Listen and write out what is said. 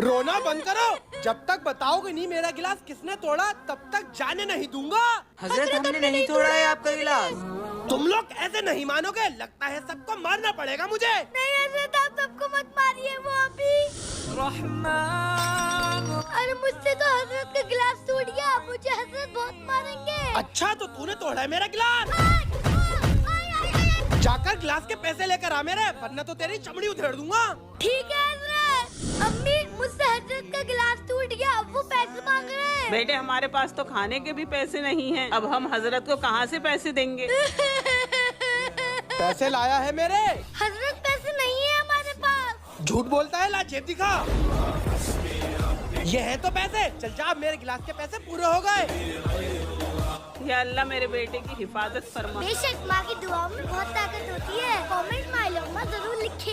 रोना बंद करो। जब तक बताओगे नहीं मेरा गिलास किसने तोड़ा तब तक जाने नहीं दूंगा। हजरत हमने नहीं तोड़ा है आपका गिलास। तुम लोग ऐसे नहीं मानोगे, लगता है सबको मारना पड़ेगा मुझे। नहीं हजरत, आप सबको मत मारिए, वो अभी। अरे मुझसे तो हजरत का गिलास टूट गया, मुझे हजरत बहुत मारेंगे। अच्छा तो तूने तोड़ा है मेरा गिलास। जाकर गिलास के पैसे लेकर आ मेरे, वरना तो तेरी चमड़ी उधेड़ दूंगा। ठीक है हजरत। अम्मी, मुझसे हजरत का गिलास टूट गया, अब वो पैसे मांग रहे हैं। बेटे हमारे पास तो खाने के भी पैसे नहीं हैं। अब हम हजरत को कहाँ से पैसे देंगे? पैसे लाया है मेरे। हजरत पैसे नहीं है हमारे पास। झूठ बोलता है, ला जेब दिखा। ये है तो पैसे। चल जा, मेरे गिलास के पैसे पूरे हो गए। या अल्लाह मेरे बेटे की हिफाजत फरमा। बेशक माँ की दुआओं में बहुत ताकत होती है। कमेंट में जरूर लिखें।